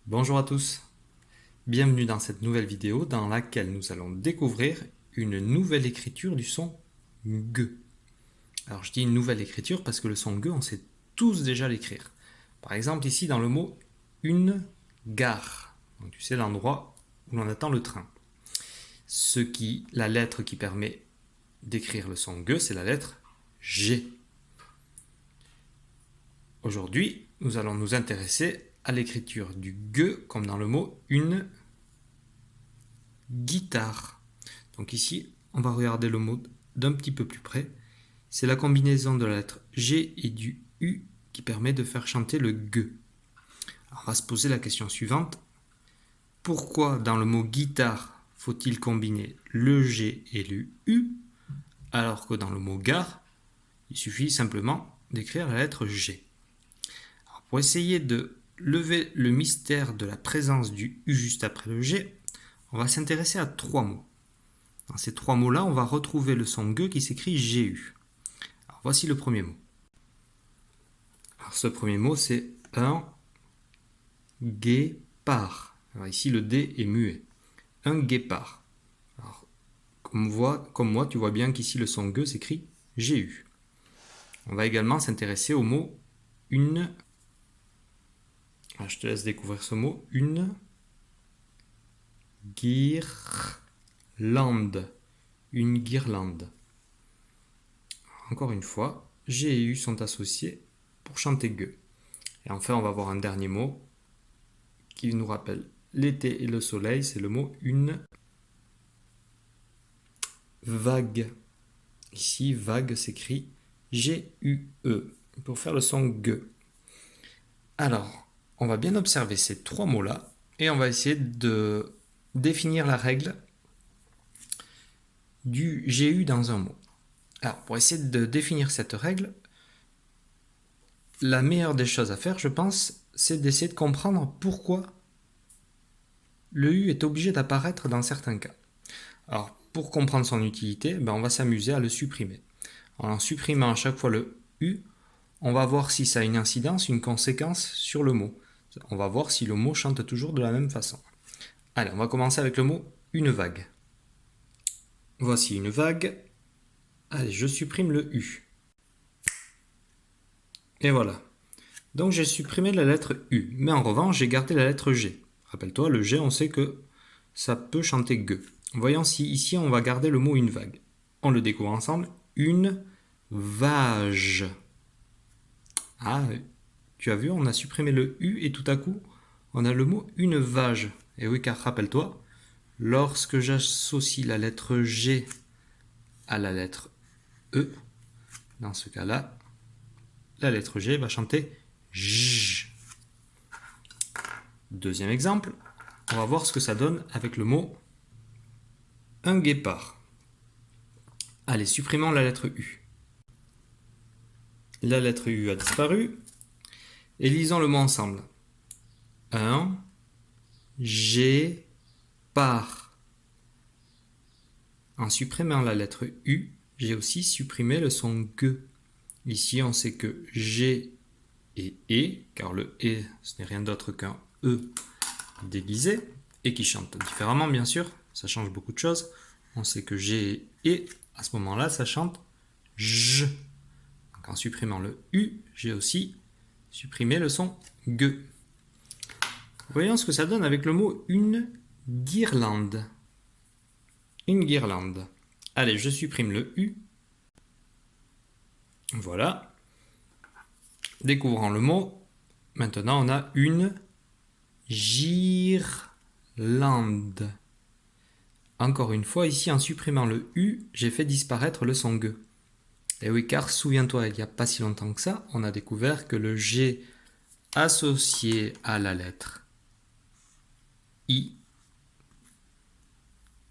Bonjour à tous, bienvenue dans cette nouvelle vidéo dans laquelle nous allons découvrir une nouvelle écriture du son G. Alors je dis une nouvelle écriture parce que le son G, on sait tous déjà l'écrire. Par exemple ici dans le mot une gare, donc tu sais l'endroit où l'on attend le train. La lettre qui permet d'écrire le son G, c'est la lettre G. Aujourd'hui, nous allons nous intéresser à l'écriture du G comme dans le mot une guitare. Donc ici, on va regarder le mot d'un petit peu plus près. C'est la combinaison de la lettre G et du U qui permet de faire chanter le G. Alors on va se poser la question suivante. Pourquoi dans le mot guitare faut-il combiner le G et le U alors que dans le mot gare, il suffit simplement d'écrire la lettre G. Alors pour essayer de lever le mystère de la présence du U juste après le G, on va s'intéresser à trois mots. Dans ces trois mots-là, on va retrouver le son G qui s'écrit GU. Alors voici le premier mot. Alors ce premier mot, c'est un guépard. Alors ici, le D est muet. Un guépard. Alors, comme moi, tu vois bien qu'ici, le son G s'écrit GU. On va également s'intéresser au mot une. Alors, je te laisse découvrir ce mot. Une guirlande. Une guirlande. Encore une fois, G et U sont associés pour chanter G. Et enfin, on va voir un dernier mot qui nous rappelle l'été et le soleil, c'est le mot une vague. Ici, vague s'écrit G-U-E pour faire le son G. Alors, on va bien observer ces trois mots-là et on va essayer de définir la règle du GU dans un mot. Alors, pour essayer de définir cette règle, la meilleure des choses à faire, je pense, c'est d'essayer de comprendre pourquoi le U est obligé d'apparaître dans certains cas. Alors, pour comprendre son utilité, on va s'amuser à le supprimer. En supprimant à chaque fois le U, on va voir si ça a une incidence, une conséquence sur le mot. On va voir si le mot chante toujours de la même façon. Allez, on va commencer avec le mot une vague. Voici une vague. Allez, je supprime le U. Et voilà. Donc j'ai supprimé la lettre U, mais en revanche j'ai gardé la lettre G. Rappelle-toi, le G, on sait que ça peut chanter G. Voyons si ici on va garder le mot une vague. On le découvre ensemble. Une vage. Ah, tu as vu, on a supprimé le U et tout à coup, on a le mot une vage. Et oui, car rappelle-toi, lorsque j'associe la lettre G à la lettre E, dans ce cas-là, la lettre G va chanter J. Deuxième exemple, on va voir ce que ça donne avec le mot un guépard. Allez, supprimons la lettre U. La lettre U a disparu. Et lisons le mot ensemble. Un guépard. En supprimant la lettre U, j'ai aussi supprimé le son G. Ici, on sait que G et E, car le E, ce n'est rien d'autre qu'un E déguisé, et qui chante différemment, bien sûr. Ça change beaucoup de choses. On sait que G et E, à ce moment-là, ça chante J. Donc, en supprimant le U, j'ai aussi supprimé le son G. Voyons ce que ça donne avec le mot une guirlande. Une guirlande. Allez, je supprime le U. Voilà. Découvrant le mot, maintenant on a une girlande. Encore une fois, ici en supprimant le U, j'ai fait disparaître le son G. Et oui, car souviens-toi, il n'y a pas si longtemps que ça, on a découvert que le G associé à la lettre I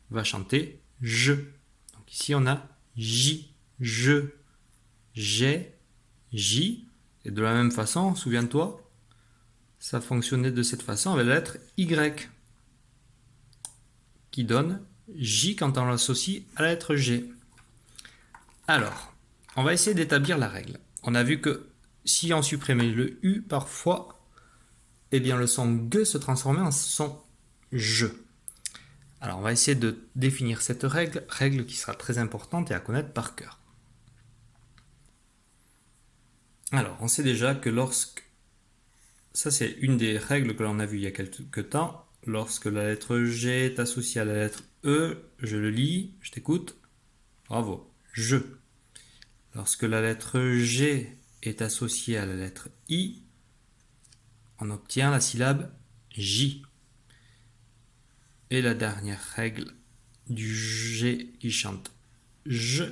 va chanter je. Donc ici on a J, je, j'ai, J. Et de la même façon, souviens-toi, ça fonctionnait de cette façon avec la lettre Y qui donne J quand on l'associe à la lettre G. Alors, on va essayer d'établir la règle. On a vu que si on supprimait le U, parfois, eh bien le son G se transformait en son je. Alors on va essayer de définir cette règle qui sera très importante et à connaître par cœur. Alors on sait déjà que ça c'est une des règles que l'on a vues il y a quelques temps, lorsque la lettre G est associée à la lettre E, je le lis, je t'écoute, bravo, je. Lorsque la lettre G est associée à la lettre I, on obtient la syllabe J. Et la dernière règle du G qui chante je,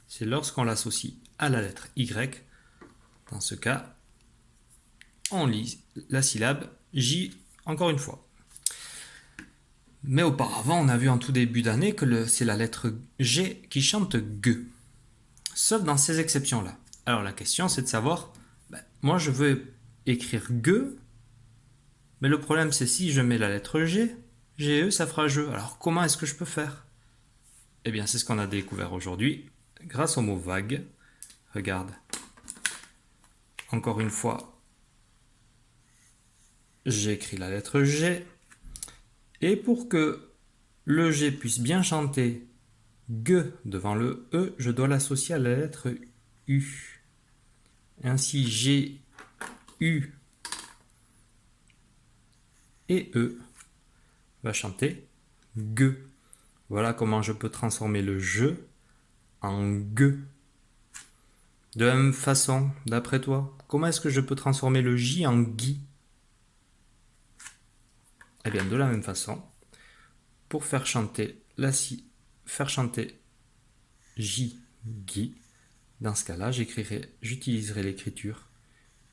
c'est lorsqu'on l'associe à la lettre Y. Dans ce cas, on lit la syllabe J encore une fois. Mais auparavant, on a vu en tout début d'année que c'est la lettre G qui chante G. Sauf dans ces exceptions-là. Alors la question, c'est de savoir, moi je veux écrire G, mais le problème c'est si je mets la lettre G, GE, ça fera je. Alors comment est-ce que je peux faire? Eh bien c'est ce qu'on a découvert aujourd'hui, grâce au mot vague. Regarde. Encore une fois, j'ai écrit la lettre G. Et pour que le G puisse bien chanter G devant le E, je dois l'associer à la lettre U. Ainsi, G, U et E va chanter G. Voilà comment je peux transformer le je en G. De la même façon, d'après toi, comment est-ce que je peux transformer le J en Guy? Eh bien, de la même façon, pour faire chanter J, Guy, dans ce cas-là, j'utiliserai l'écriture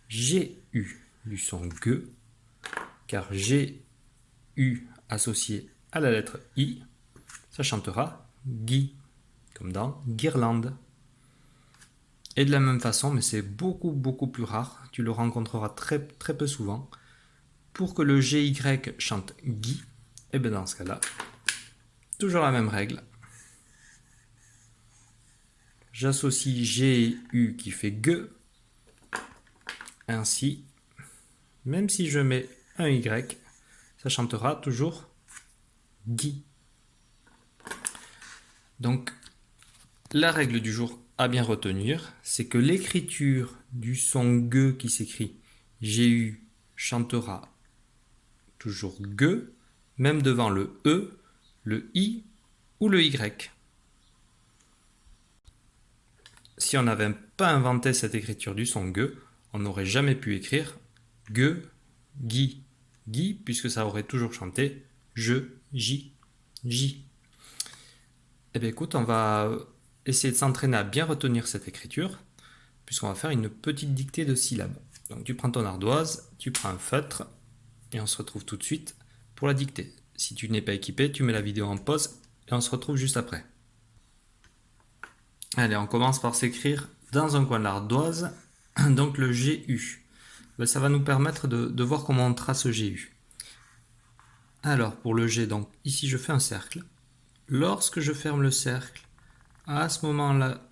GU du son G, car GU associé à la lettre I, ça chantera Guy, comme dans guirlande. Et de la même façon, mais c'est beaucoup plus rare, tu le rencontreras très peu souvent, pour que le GY chante Guy, et bien dans ce cas-là, toujours la même règle. J'associe G et U qui fait G. Ainsi, même si je mets un Y, ça chantera toujours Guy. Donc, la règle du jour à bien retenir, c'est que l'écriture du son G qui s'écrit GU chantera toujours G, même devant le E, le I ou le Y. Si on n'avait pas inventé cette écriture du son G, on n'aurait jamais pu écrire G, Guy, Guy, puisque ça aurait toujours chanté je, J, J. Eh bien écoute, on va essayer de s'entraîner à bien retenir cette écriture, puisqu'on va faire une petite dictée de syllabes. Donc tu prends ton ardoise, tu prends un feutre, et on se retrouve tout de suite pour la dictée. Si tu n'es pas équipé, tu mets la vidéo en pause, et on se retrouve juste après. Allez, on commence par s'écrire dans un coin de l'ardoise, donc le GU. Ça va nous permettre de voir comment on trace GU. Alors, pour le G, donc ici je fais un cercle. Lorsque je ferme le cercle, à ce moment-là,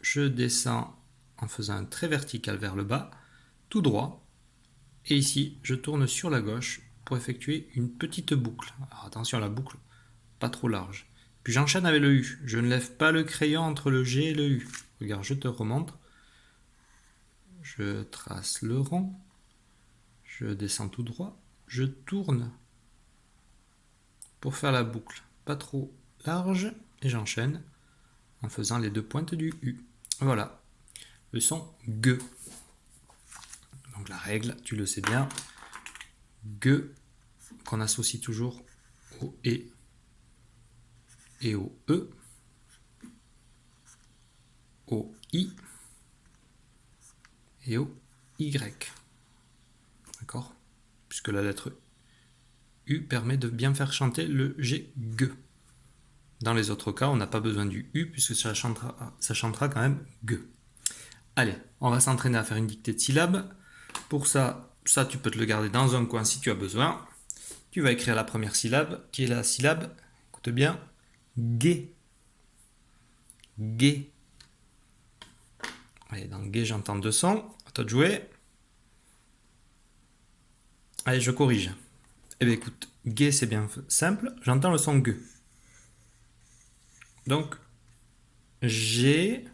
je descends en faisant un trait vertical vers le bas, tout droit. Et ici, je tourne sur la gauche pour effectuer une petite boucle. Alors attention à la boucle, pas trop large. Puis j'enchaîne avec le U. Je ne lève pas le crayon entre le G et le U. Regarde, je te remontre. Je trace le rond. Je descends tout droit. Je tourne pour faire la boucle pas trop large. Et j'enchaîne en faisant les deux pointes du U. Voilà, le son G. Donc la règle, tu le sais bien, G qu'on associe toujours au E et au E, au I et au Y. D'accord? Puisque la lettre U permet de bien faire chanter le G, G. Dans les autres cas, on n'a pas besoin du U puisque ça chantera quand même G. Allez, on va s'entraîner à faire une dictée de syllabes. Pour ça, tu peux te le garder dans un coin si tu as besoin. Tu vas écrire la première syllabe, qui est la syllabe, écoute bien, G. G. Allez, dans G, j'entends deux sons. À toi de jouer. Allez, je corrige. Eh bien, écoute, G, c'est bien simple. J'entends le son G. Donc, G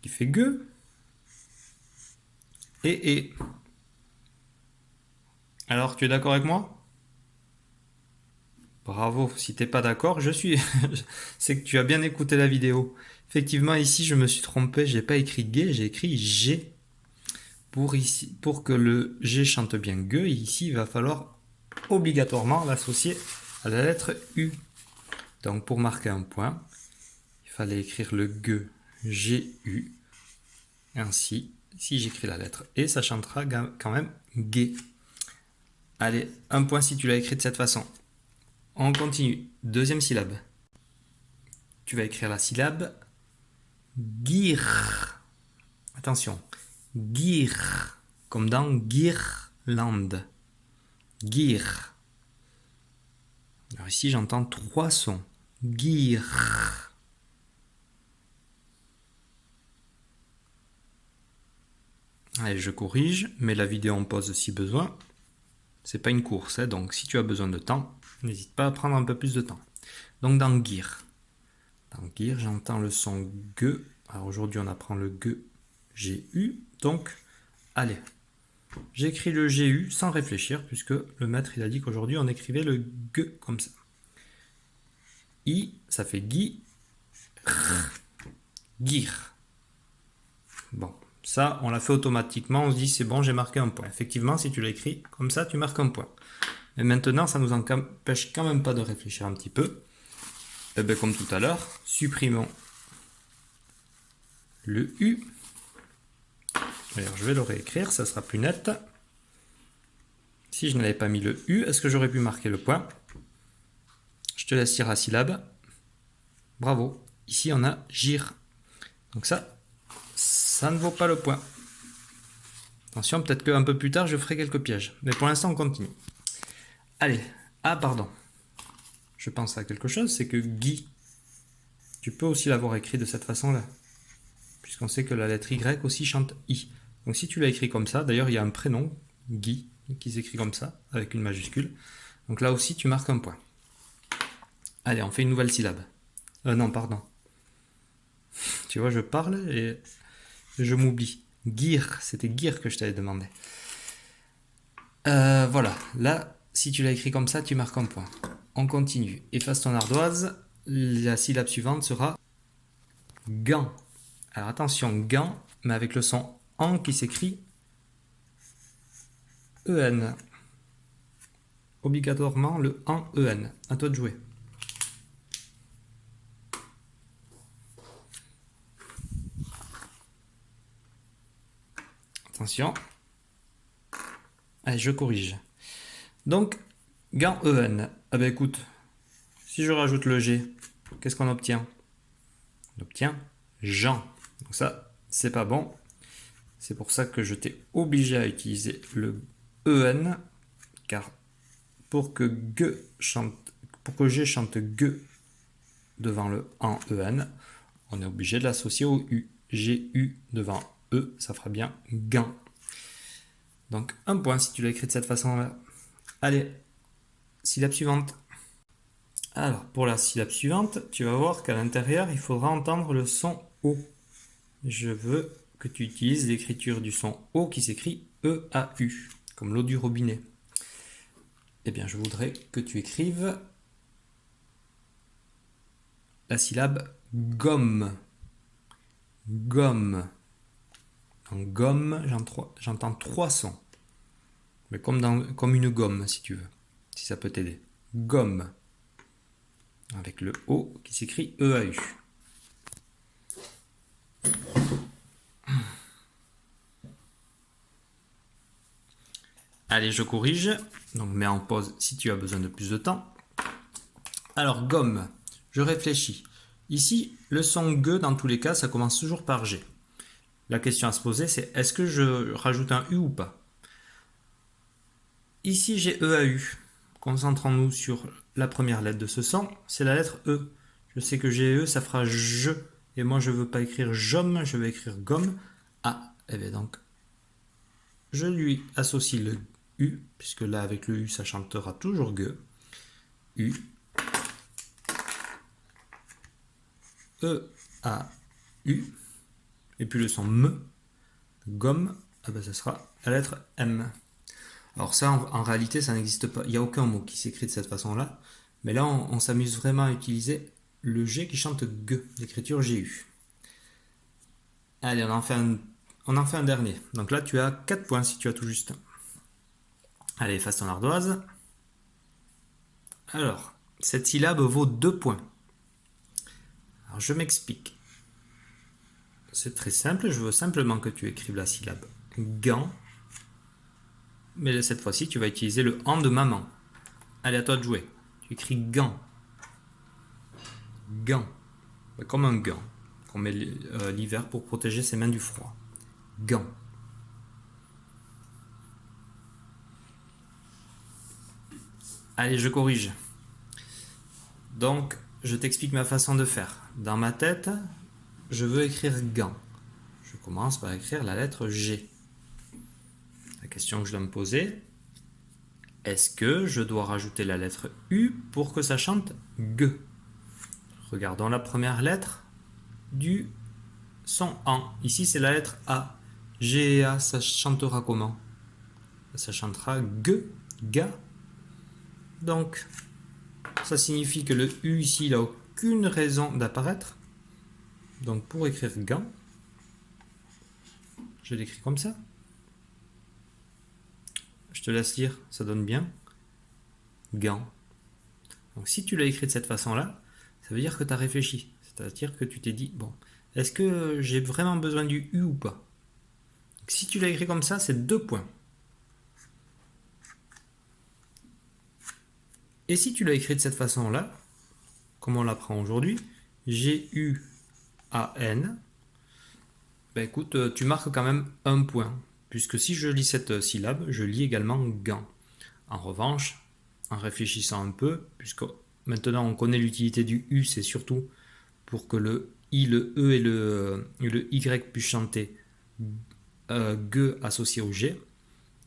qui fait G et. Alors, tu es d'accord avec moi? Bravo. Si t'es pas d'accord, je suis. C'est que tu as bien écouté la vidéo. Effectivement, ici, je me suis trompé. J'ai pas écrit G, j'ai écrit G. Pour que le G chante bien G, ici, il va falloir obligatoirement l'associer à la lettre U. Donc, pour marquer un point, il fallait écrire le G, G-U. Ainsi, si j'écris la lettre E, ça chantera quand même G. Allez, un point si tu l'as écrit de cette façon. On continue. Deuxième syllabe. Tu vas écrire la syllabe GIR. Attention. GIR. Comme dans guirlande. GIR. Alors ici, j'entends 3 sons. GIR. Allez, je corrige, mets la vidéo en pause si besoin. C'est pas une course, hein, donc si tu as besoin de temps, n'hésite pas à prendre un peu plus de temps. Donc dans GIR. Dans GIR, j'entends le son G. Alors aujourd'hui, on apprend le G, G-U. Donc, allez. J'écris le G-U sans réfléchir, puisque le maître il a dit qu'aujourd'hui, on écrivait le G comme ça. I, ça fait Gui. GIR. Bon, ça, on l'a fait automatiquement. On se dit, c'est bon, j'ai marqué un point. Effectivement, si tu l'écris comme ça, tu marques un point. Mais maintenant, ça ne nous empêche quand même pas de réfléchir un petit peu. Et bien, comme tout à l'heure, supprimons le U. D'ailleurs, je vais le réécrire, ça sera plus net. Si je n'avais pas mis le U, est-ce que j'aurais pu marquer le point? Je te laisse lire la syllabe. Bravo. Ici, on a GIR. Donc ça ne vaut pas le point. Attention, peut-être qu'un peu plus tard, je ferai quelques pièges. Mais pour l'instant, on continue. Allez. Ah, pardon. Je pense à quelque chose, c'est que Guy, tu peux aussi l'avoir écrit de cette façon-là. Puisqu'on sait que la lettre Y aussi chante I. Donc si tu l'as écrit comme ça, d'ailleurs, il y a un prénom, Guy, qui s'écrit comme ça, avec une majuscule. Donc là aussi, tu marques un point. Allez, on fait une nouvelle syllabe. Non, pardon. Tu vois, je parle et je m'oublie. Gir, c'était Gir que je t'avais demandé. Voilà, là, si tu l'as écrit comme ça, tu marques un point. On continue. Efface ton ardoise. La syllabe suivante sera gant. Alors attention, gant, mais avec le son en qui s'écrit EN. Obligatoirement le en EN. À toi de jouer. Attention. Allez, je corrige. Donc, gant EN. Ah ben écoute, si je rajoute le G, qu'est-ce qu'on obtient? On obtient Jean. Donc ça, c'est pas bon. C'est pour ça que je t'ai obligé à utiliser le EN, car pour que G chante G devant le en EN, on est obligé de l'associer au U. GU devant E, ça fera bien gant. Donc un point si tu l'as écrit de cette façon-là. Allez, syllabe suivante. Alors, pour la syllabe suivante, tu vas voir qu'à l'intérieur, il faudra entendre le son O. Je veux que tu utilises l'écriture du son O qui s'écrit E-A-U, comme l'eau du robinet. Eh bien, je voudrais que tu écrives la syllabe gomme. Gomme. En gomme, j'entends 3 sons. Mais comme une gomme, si tu veux, si ça peut t'aider. Gomme. Avec le O qui s'écrit E-A-U. Allez, je corrige. Donc, mets en pause si tu as besoin de plus de temps. Alors, gomme. Je réfléchis. Ici, le son G, dans tous les cas, ça commence toujours par G. La question à se poser, c'est est-ce que je rajoute un U ou pas? Ici, j'ai E-A-U. Concentrons-nous sur la première lettre de ce son, c'est la lettre E. Je sais que GE, ça fera je. Et moi, je ne veux pas écrire jomme, je vais écrire gomme. Ah, et bien donc, je lui associe le U, puisque là avec le U ça chantera toujours G. U, E, A, U, et puis le son M, gomme, ah ben ça sera la lettre M. Alors ça, en réalité, ça n'existe pas. Il n'y a aucun mot qui s'écrit de cette façon-là. Mais là, on s'amuse vraiment à utiliser le G qui chante G, l'écriture GU. Allez, on en fait un dernier. Donc là, tu as 4 points si tu as tout juste. Allez, efface ton ardoise. Alors, cette syllabe vaut 2 points. Alors, je m'explique. C'est très simple, je veux simplement que tu écrives la syllabe gant. Mais cette fois-ci, tu vas utiliser le en de maman. Allez, à toi de jouer. Tu écris gant. Gant. Comme un gant qu'on met l'hiver pour protéger ses mains du froid. Gant. Allez, je corrige. Donc, je t'explique ma façon de faire. Dans ma tête, je veux écrire gant. Je commence par écrire la lettre G. La question que je dois me poser, est-ce que je dois rajouter la lettre U pour que ça chante G? Regardons la première lettre du son en. Ici, c'est la lettre A. G et A, ça chantera comment? Ça chantera G, ga. Donc, ça signifie que le U ici, il n'a aucune raison d'apparaître. Donc, pour écrire gant, je l'écris comme ça. Je te laisse lire, ça donne bien. Gant. Donc, si tu l'as écrit de cette façon-là, ça veut dire que tu as réfléchi. C'est-à-dire que tu t'es dit, bon, est-ce que j'ai vraiment besoin du U ou pas? Donc, si tu l'as écrit comme ça, c'est 2 points. Et si tu l'as écrit de cette façon-là, comme on l'apprend aujourd'hui, G-U-A-N, ben écoute, tu marques quand même 1 point. Puisque si je lis cette syllabe, je lis également gant. En revanche, en réfléchissant un peu, puisque maintenant on connaît l'utilité du U, c'est surtout pour que le I, le E et le Y puissent chanter G associé au G.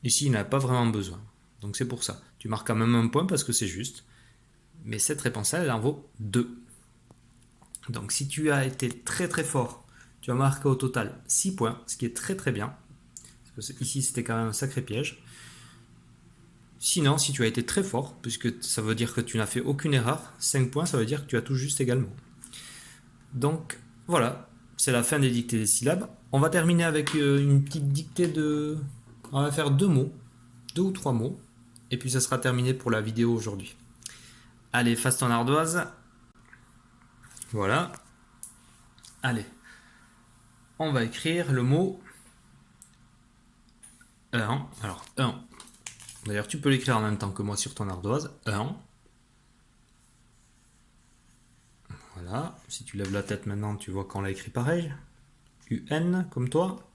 Ici, il n'a pas vraiment besoin. Donc c'est pour ça. Tu marques quand même 1 point parce que c'est juste. Mais cette réponse-là, elle en vaut 2. Donc si tu as été très très fort, tu as marqué au total 6 points, ce qui est très très bien. Parce que ici, c'était quand même un sacré piège. Sinon, si tu as été très fort, puisque ça veut dire que tu n'as fait aucune erreur, 5 points, ça veut dire que tu as tout juste également. Donc voilà, c'est la fin des dictées des syllabes. On va terminer avec une petite dictée de... On va faire 2 mots, 2 ou 3 mots, et puis ça sera terminé pour la vidéo aujourd'hui. Allez, efface ton ardoise. Voilà. Allez, on va écrire le mot 1. Alors, 1. D'ailleurs, tu peux l'écrire en même temps que moi sur ton ardoise. 1. Voilà. Si tu lèves la tête maintenant, tu vois qu'on l'a écrit pareil. UN, comme toi.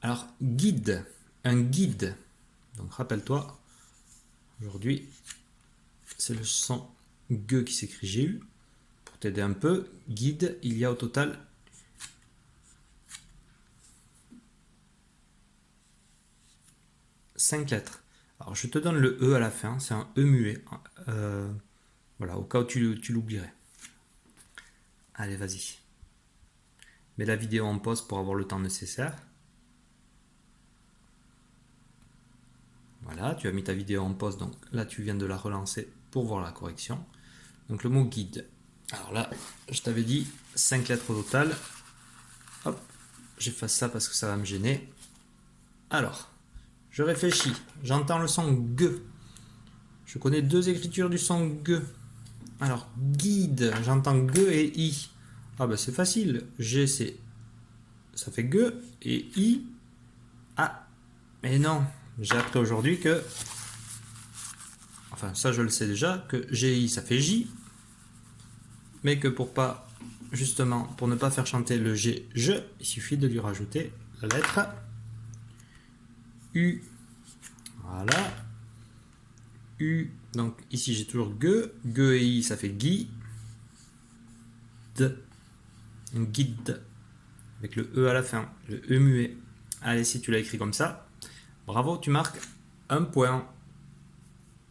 Alors, guide. Un guide. Donc, rappelle-toi, aujourd'hui, c'est le son G qui s'écrit GU. Pour t'aider un peu, guide, il y a au total 5 lettres. Alors, je te donne le E à la fin, c'est un E muet. Voilà, au cas où tu l'oublierais. Allez, vas-y. Mets la vidéo en pause pour avoir le temps nécessaire. Voilà, tu as mis ta vidéo en pause, donc là, tu viens de la relancer pour voir la correction. Donc, le mot guide. Alors là, je t'avais dit 5 lettres au total. Hop, j'efface ça parce que ça va me gêner. Alors, je réfléchis. J'entends le son G. Je connais 2 écritures du son G. Alors, guide, j'entends G et I. Ah ben c'est facile. G, ça fait G et I. Ah, mais non. J'ai appris aujourd'hui que... Enfin, ça je le sais déjà, que GI ça fait J. Mais que pour ne pas faire chanter le G, je, il suffit de lui rajouter la lettre U. Voilà. U. Donc ici j'ai toujours G. G et I ça fait Gui. D. Un guide. Avec le E à la fin. Le E muet. Allez, si tu l'as écrit comme ça, bravo, tu marques un point.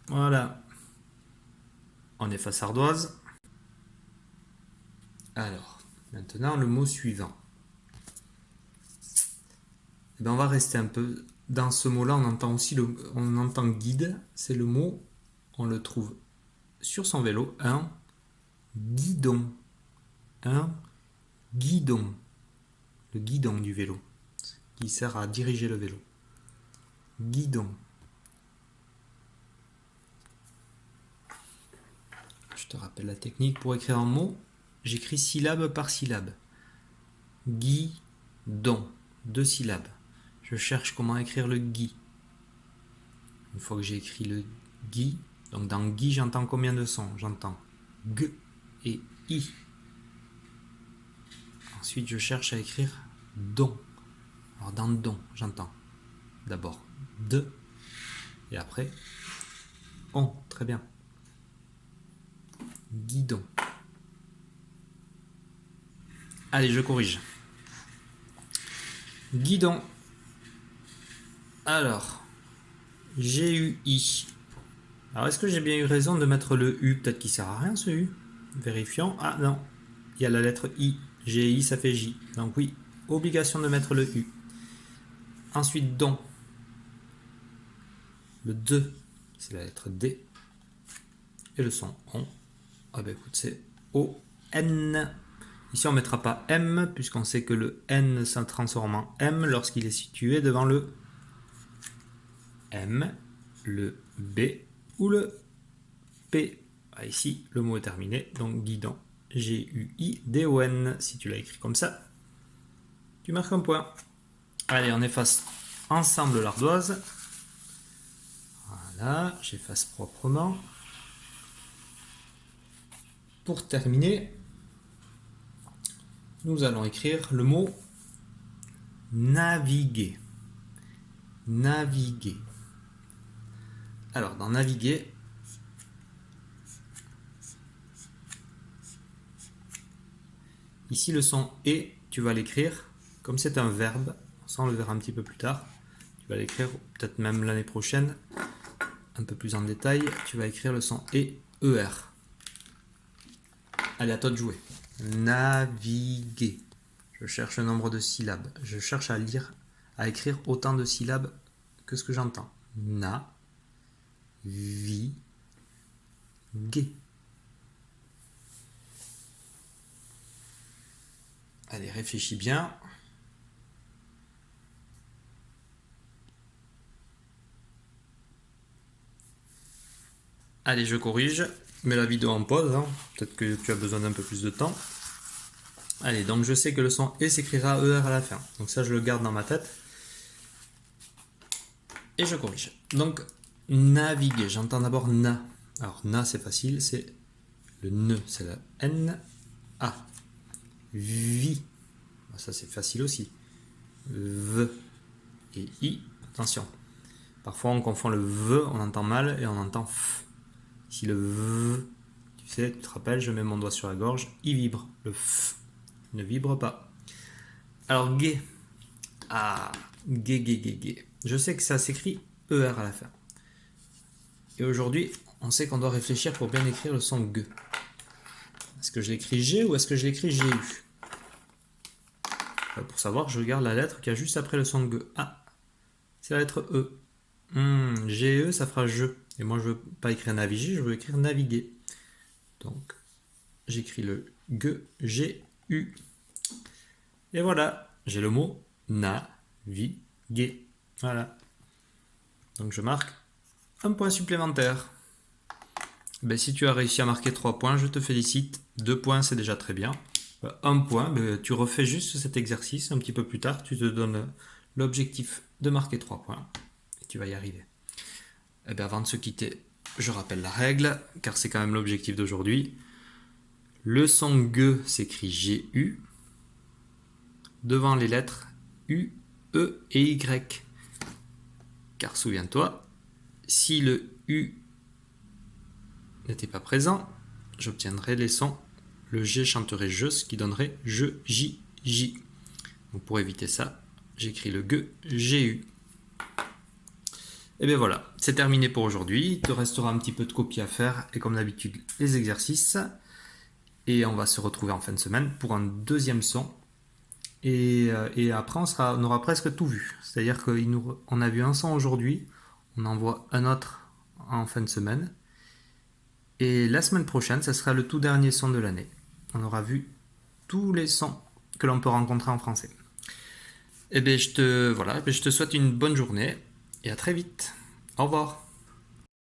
Voilà. On efface ardoise. Alors, maintenant le mot suivant. Eh bien, on va rester un peu dans ce mot-là. On entend aussi on entend guide. C'est le mot, on le trouve sur son vélo, un guidon. Un guidon. Le guidon du vélo, qui sert à diriger le vélo. Guidon. Je te rappelle la technique pour écrire un mot. J'écris syllabe par syllabe. Guidon. 2 syllabes. Je cherche comment écrire le gui. Une fois que j'ai écrit le gui, donc dans gui, j'entends combien de sons? J'entends g et i. Ensuite, je cherche à écrire don. Alors dans don, j'entends d'abord de et après on. Très bien. Guidon. Allez, je corrige. Guidon. Alors, G-U-I. Alors, est-ce que j'ai bien eu raison de mettre le U? Peut-être qu'il sert à rien ce U. Vérifions. Ah non, il y a la lettre I. G-I, ça fait J. Donc oui, obligation de mettre le U. Ensuite, don. Le de, c'est la lettre D. Et le son on. Ah ben écoute, c'est O-N. Ici, on ne mettra pas M, puisqu'on sait que le N se transforme en M lorsqu'il est situé devant le M, le B ou le P. Ah, ici, le mot est terminé, donc guidon. G-U-I-D-O-N. Si tu l'as écrit comme ça, tu marques un point. Allez, on efface ensemble l'ardoise. Voilà, j'efface proprement. Pour terminer, nous allons écrire le mot naviguer. Naviguer. Alors, dans naviguer, ici le son et, tu vas l'écrire, comme c'est un verbe, ça on le verra un petit peu plus tard, tu vas l'écrire peut-être même l'année prochaine, un peu plus en détail, tu vas écrire le son et, ER. Allez, à toi de jouer. Naviguer. Je cherche le nombre de syllabes. Je cherche à lire, à écrire autant de syllabes que ce que j'entends. Na, vi, gué. Allez, réfléchis bien. Allez, je corrige. Mets la vidéo en pause. Hein. Peut-être que tu as besoin d'un peu plus de temps. Allez, donc je sais que le son et s'écrira ER à la fin. Donc ça, je le garde dans ma tête. Et je corrige. Donc, naviguer. J'entends d'abord na. Alors, na, c'est facile. C'est le ne. C'est la N. A. Vi. Ça, c'est facile aussi. V. Et I. Attention. Parfois, on confond le V, on entend mal, et on entend F. Ici, le V, tu sais, tu te rappelles, je mets mon doigt sur la gorge, il vibre. Le F ne vibre pas. Alors, gay. Ah, gay, gay, gay, gay. Je sais que ça s'écrit ER à la fin. Et aujourd'hui, on sait qu'on doit réfléchir pour bien écrire le son G. Est-ce que je l'écris G ou est-ce que je l'écris GU? Pour savoir, je regarde la lettre qui a juste après le son G. Ah, c'est la lettre E. GE, ça fera je. Et moi, je ne veux pas écrire naviguer, je veux écrire naviguer. Donc, j'écris le G, G, U. Et voilà, j'ai le mot naviguer. Voilà. Donc, je marque un point supplémentaire. Ben, si tu as réussi à marquer 3 points, je te félicite. 2 points, c'est déjà très bien. 1 point, ben, tu refais juste cet exercice un petit peu plus tard. Tu te donnes l'objectif de marquer 3 points. Et tu vas y arriver. Et bien, avant de se quitter, je rappelle la règle, car c'est quand même l'objectif d'aujourd'hui. Le son G s'écrit G-U, devant les lettres U, E et Y. Car souviens-toi, si le U n'était pas présent, j'obtiendrais les sons. Le G chanterait je, ce qui donnerait je, J, J. Donc pour éviter ça, j'écris le G, G-U. Et bien voilà, c'est terminé pour aujourd'hui. Il te restera un petit peu de copie à faire et comme d'habitude les exercices. Et on va se retrouver en fin de semaine pour un deuxième son. Et après on aura presque tout vu. C'est-à-dire qu'on a vu un son aujourd'hui, on en voit un autre en fin de semaine. Et la semaine prochaine, ce sera le tout dernier son de l'année. On aura vu tous les sons que l'on peut rencontrer en français. Et bien je te souhaite une bonne journée et à très vite. Au revoir.